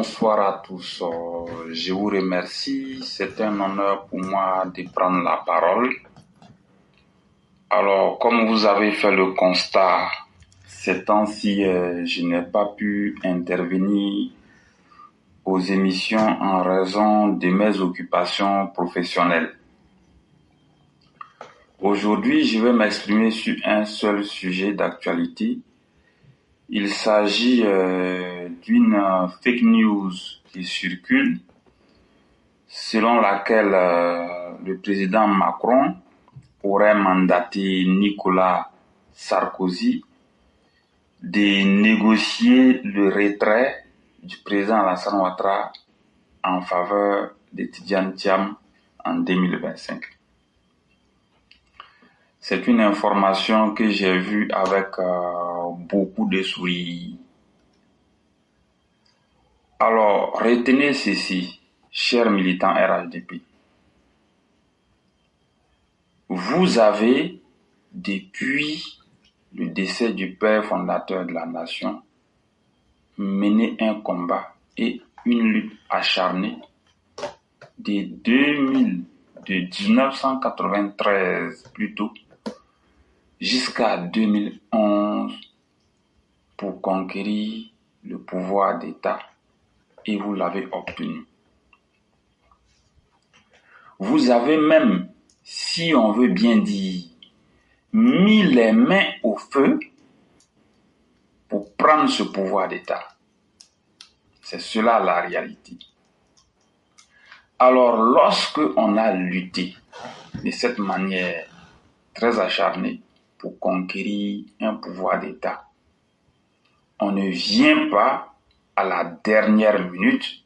Bonsoir à tous. Je vous remercie. C'est un honneur pour moi de prendre la parole. Alors, comme vous avez fait le constat, ces temps-ci, je n'ai pas pu intervenir aux émissions en raison de mes occupations professionnelles. Aujourd'hui, je vais m'exprimer sur un seul sujet d'actualité. Il s'agit d'une fake news qui circule, selon laquelle le président Macron aurait mandaté Nicolas Sarkozy de négocier le retrait du président Alassane Ouattara en faveur de Tidjane Thiam en 2025. C'est une information que j'ai vue avec beaucoup de sourires. Alors, retenez ceci, chers militants RHDP. Vous avez, depuis le décès du père fondateur de la nation, mené un combat et une lutte acharnée de 1993 plutôt, jusqu'à 2011 pour conquérir le pouvoir d'État et vous l'avez obtenu. Vous avez même, si on veut bien dire, mis les mains au feu pour prendre ce pouvoir d'État. C'est cela la réalité. Alors, lorsque on a lutté de cette manière très acharnée pour conquérir un pouvoir d'État, on ne vient pas à la dernière minute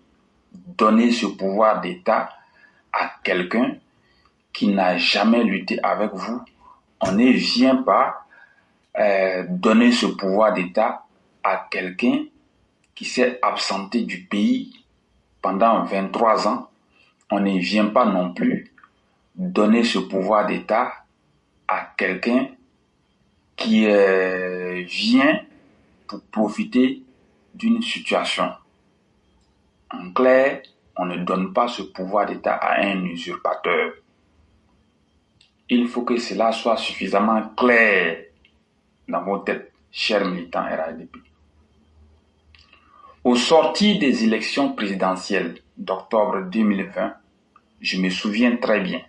donner ce pouvoir d'État à quelqu'un qui n'a jamais lutté avec vous. On ne vient pas donner ce pouvoir d'État à quelqu'un qui s'est absenté du pays pendant 23 ans. On ne vient pas non plus donner ce pouvoir d'État à quelqu'un qui vient pour profiter d'une situation. En clair, on ne donne pas ce pouvoir d'État à un usurpateur. Il faut que cela soit suffisamment clair dans vos têtes, chers militants RHDP. Au sortir des élections présidentielles d'octobre 2020, je me souviens très bien,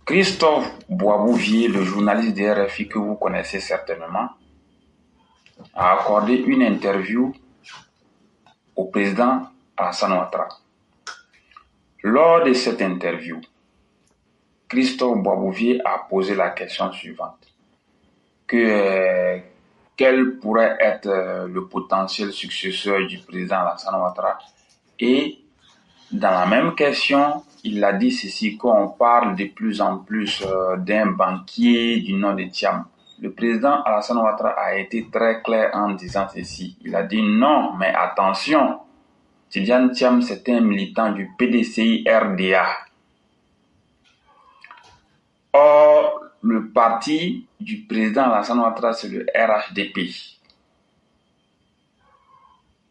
Christophe Boisbouvier, le journaliste de RFI que vous connaissez certainement, a accordé une interview au président Alassane Ouattara. Lors de cette interview, Christophe Boisbouvier a posé la question suivante. Quel pourrait être le potentiel successeur du président Alassane Ouattara? Et dans la même question, il a dit ceci, qu'on parle de plus en plus d'un banquier du nom de Thiam. Le président Alassane Ouattara a été très clair en disant ceci. Il a dit non, mais attention, Tidjane Thiam, c'est un militant du PDCI-RDA. Or, le parti du président Alassane Ouattara, c'est le RHDP.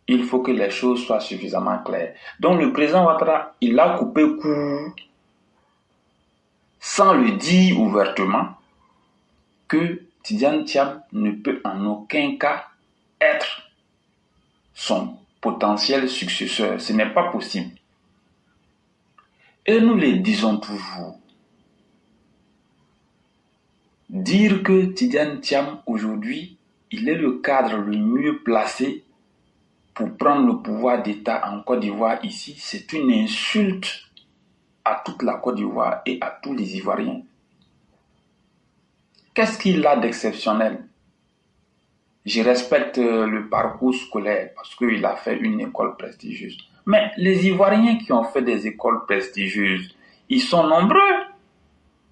Il faut que les choses soient suffisamment claires. Donc, le président Ouattara, il a coupé court, sans le dire ouvertement, que Tidjane Thiam ne peut en aucun cas être son potentiel successeur. Ce n'est pas possible. Et nous le disons toujours. Dire que Tidjane Thiam, aujourd'hui, il est le cadre le mieux placé pour prendre le pouvoir d'État en Côte d'Ivoire ici, c'est une insulte à toute la Côte d'Ivoire et à tous les Ivoiriens. Qu'est-ce qu'il a d'exceptionnel? Je respecte le parcours scolaire parce qu'il a fait une école prestigieuse. Mais les Ivoiriens qui ont fait des écoles prestigieuses, ils sont nombreux.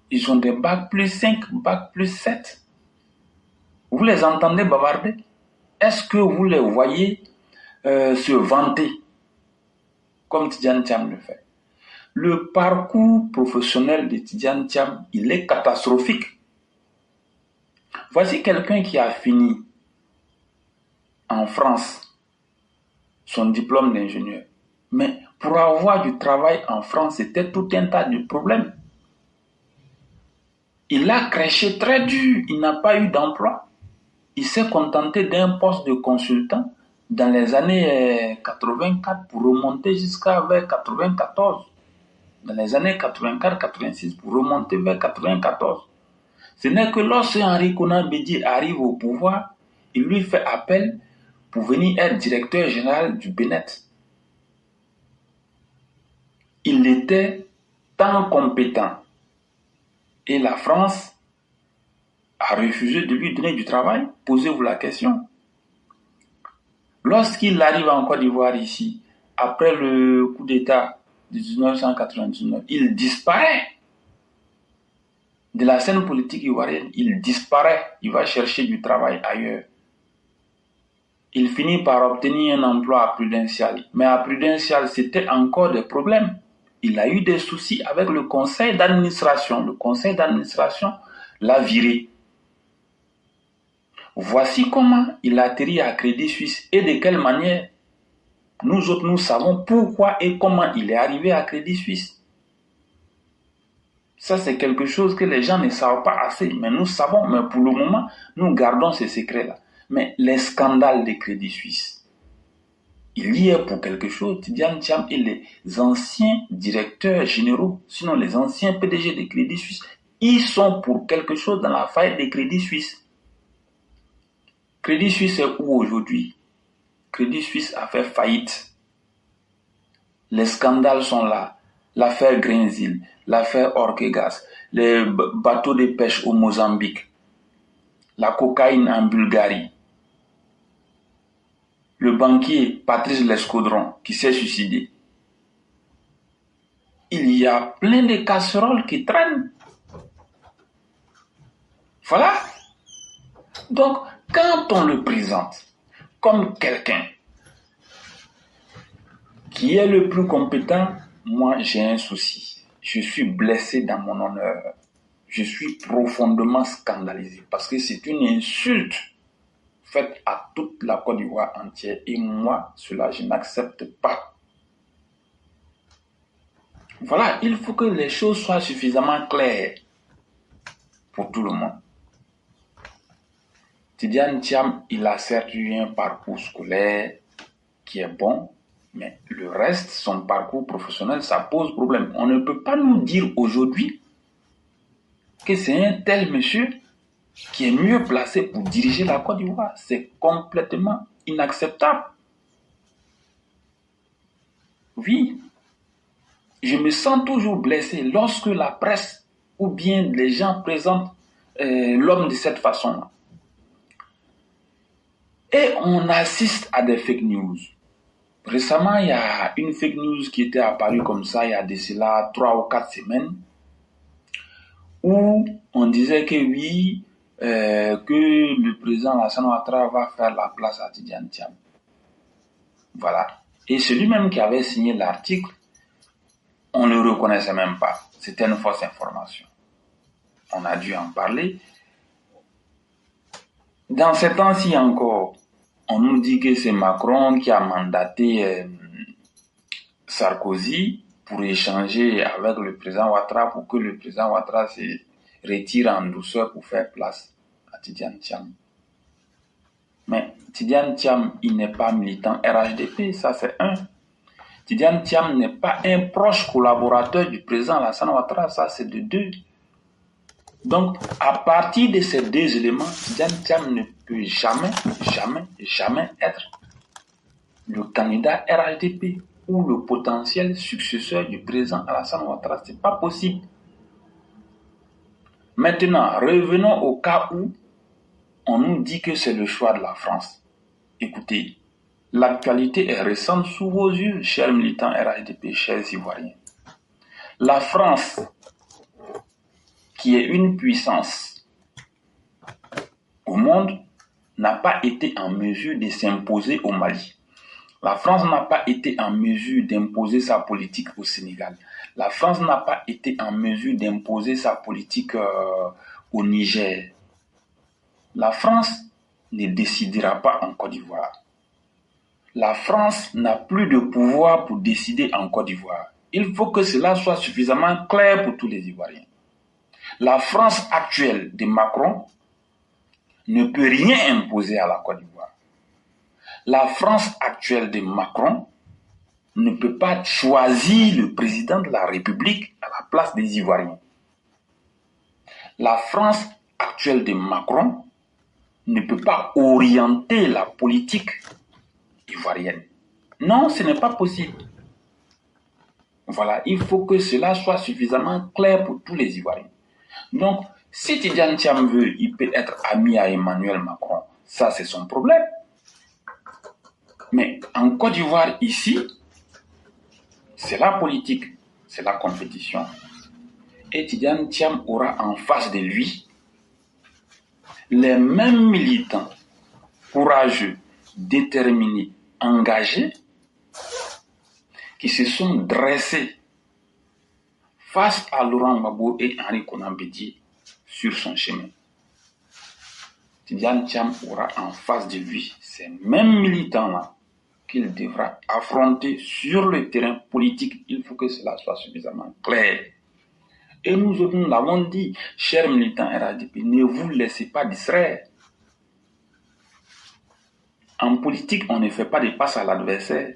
Ils ont des bac plus 5, bac plus 7. Vous les entendez bavarder? Est-ce que vous les voyez se vanter comme Tidjane Thiam le fait? Le parcours professionnel de Tidjane Thiam, il est catastrophique. Voici quelqu'un qui a fini en France son diplôme d'ingénieur. Mais pour avoir du travail en France, c'était tout un tas de problèmes. Il a crêché très dur, il n'a pas eu d'emploi. Il s'est contenté d'un poste de consultant dans les années 84 pour remonter jusqu'à vers 94. Dans les années 84-86 pour remonter vers 94. Ce n'est que lorsque Henri Konan Bédié arrive au pouvoir, il lui fait appel pour venir être directeur général du Bénin. Il était tant compétent. Et la France a refusé de lui donner du travail. Posez-vous la question. Lorsqu'il arrive en Côte d'Ivoire ici, après le coup d'État de 1999, il disparaît de la scène politique ivoirienne. Il disparaît. Il va chercher du travail ailleurs. Il finit par obtenir un emploi à Prudential. Mais à Prudential, c'était encore des problèmes. Il a eu des soucis avec le conseil d'administration. Le conseil d'administration l'a viré. Voici comment il a atterri à Crédit Suisse et de quelle manière. Nous autres, nous savons pourquoi et comment il est arrivé à Crédit Suisse. Ça, c'est quelque chose que les gens ne savent pas assez. Mais nous savons, mais pour le moment, nous gardons ces secrets-là. Mais les scandales de Crédit Suisse, il y est pour quelque chose. Tidiane Thiam et les anciens directeurs généraux, sinon les anciens PDG de Crédit Suisse, ils sont pour quelque chose dans la faillite de Crédit Suisse. Crédit Suisse est où aujourd'hui? Crédit Suisse a fait faillite. Les scandales sont là. L'affaire Greensill, l'affaire Orkegas, les bateaux de pêche au Mozambique, la cocaïne en Bulgarie, le banquier Patrice Lescaudron qui s'est suicidé. Il y a plein de casseroles qui traînent. Voilà. Donc, quand on le présente comme quelqu'un qui est le plus compétent, moi j'ai un souci. Je suis blessé dans mon honneur. Je suis profondément scandalisé parce que c'est une insulte faite à toute la Côte d'Ivoire entière et moi, cela je n'accepte pas. Voilà, il faut que les choses soient suffisamment claires pour tout le monde. Tidiane Thiam, il a certes eu un parcours scolaire qui est bon, mais le reste, son parcours professionnel, ça pose problème. On ne peut pas nous dire aujourd'hui que c'est un tel monsieur qui est mieux placé pour diriger la Côte d'Ivoire. C'est complètement inacceptable. Oui, je me sens toujours blessé lorsque la presse ou bien les gens présentent l'homme de cette façon-là. Et on assiste à des fake news. Récemment, il y a une fake news qui était apparue comme ça, il y a de cela 3 ou 4 semaines, où on disait que oui, que le président Alassane Ouattara va faire la place à Tidiane Thiam. Voilà. Et celui-même qui avait signé l'article, on ne le reconnaissait même pas. C'était une fausse information. On a dû en parler. Dans ces temps-ci encore, on nous dit que c'est Macron qui a mandaté Sarkozy pour échanger avec le président Ouattara pour que le président Ouattara se retire en douceur pour faire place à Tidiane Thiam. Mais Tidiane Thiam, il n'est pas militant RHDP, ça c'est un. Tidiane Thiam n'est pas un proche collaborateur du président Alassane Ouattara, ça c'est de deux. Donc, à partir de ces deux éléments, Tidiane Thiam ne peut jamais être le candidat RHDP ou le potentiel successeur du président Alassane Ouattara. Ce n'est pas possible. Maintenant, revenons au cas où on nous dit que c'est le choix de la France. Écoutez, l'actualité est récente sous vos yeux, chers militants RHDP, chers Ivoiriens. La France, qui est une puissance au monde, n'a pas été en mesure de s'imposer au Mali. La France n'a pas été en mesure d'imposer sa politique au Sénégal. La France n'a pas été en mesure d'imposer sa politique au Niger. La France ne décidera pas en Côte d'Ivoire. La France n'a plus de pouvoir pour décider en Côte d'Ivoire. Il faut que cela soit suffisamment clair pour tous les Ivoiriens. La France actuelle de Macron ne peut rien imposer à la Côte d'Ivoire. La France actuelle de Macron ne peut pas choisir le président de la République à la place des Ivoiriens. La France actuelle de Macron ne peut pas orienter la politique ivoirienne. Non, ce n'est pas possible. Voilà, il faut que cela soit suffisamment clair pour tous les Ivoiriens. Donc, si Tidjane Thiam veut, il peut être ami à Emmanuel Macron. Ça, c'est son problème. Mais en Côte d'Ivoire, ici, c'est la politique, c'est la compétition. Et Tidjane Thiam aura en face de lui les mêmes militants courageux, déterminés, engagés, qui se sont dressés face à Laurent Gbagbo et Henri Konan Bédié sur son chemin. Tidjane Thiam aura en face de lui ces mêmes militants-là qu'il devra affronter sur le terrain politique. Il faut que cela soit suffisamment clair. Et nous autres, nous l'avons dit, chers militants RHDP, ne vous laissez pas distraire. En politique, on ne fait pas des passes à l'adversaire.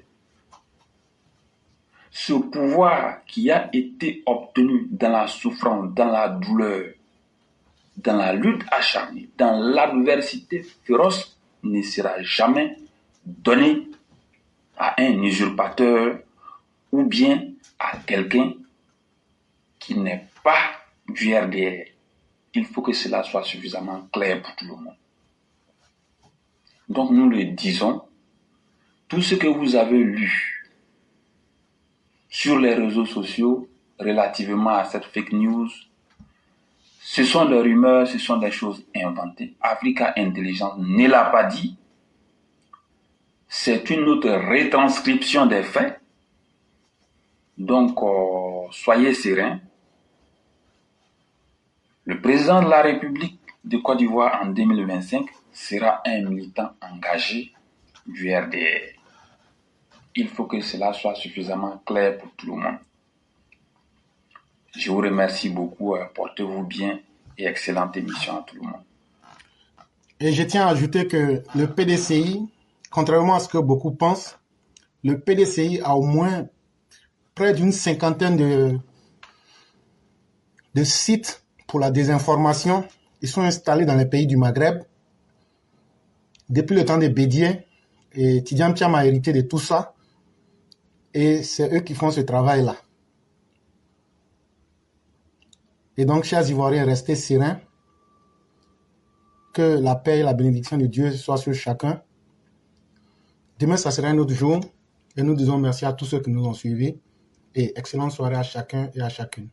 Ce pouvoir qui a été obtenu dans la souffrance, dans la douleur, dans la lutte acharnée, dans l'adversité féroce, ne sera jamais donné à un usurpateur ou bien à quelqu'un qui n'est pas du RDR. Il faut que cela soit suffisamment clair pour tout le monde. Donc nous le disons, tout ce que vous avez lu sur les réseaux sociaux relativement à cette fake news, ce sont des rumeurs, ce sont des choses inventées. Africa Intelligence ne l'a pas dit. C'est une autre retranscription des faits. Donc, soyez sereins. Le président de la République de Côte d'Ivoire en 2025 sera un militant engagé du RDR. Il faut que cela soit suffisamment clair pour tout le monde. Je vous remercie beaucoup. Portez-vous bien et excellente émission à tout le monde. Et je tiens à ajouter que le PDCI, contrairement à ce que beaucoup pensent, le PDCI a au moins près d'une cinquantaine de sites pour la désinformation. Ils sont installés dans les pays du Maghreb. Depuis le temps des Bédiens, et Tidjane Thiam a hérité de tout ça. Et c'est eux qui font ce travail-là. Et donc, chers Ivoiriens, restez sereins. Que la paix et la bénédiction de Dieu soient sur chacun. Demain, ça sera un autre jour. Et nous disons merci à tous ceux qui nous ont suivis. Et excellente soirée à chacun et à chacune.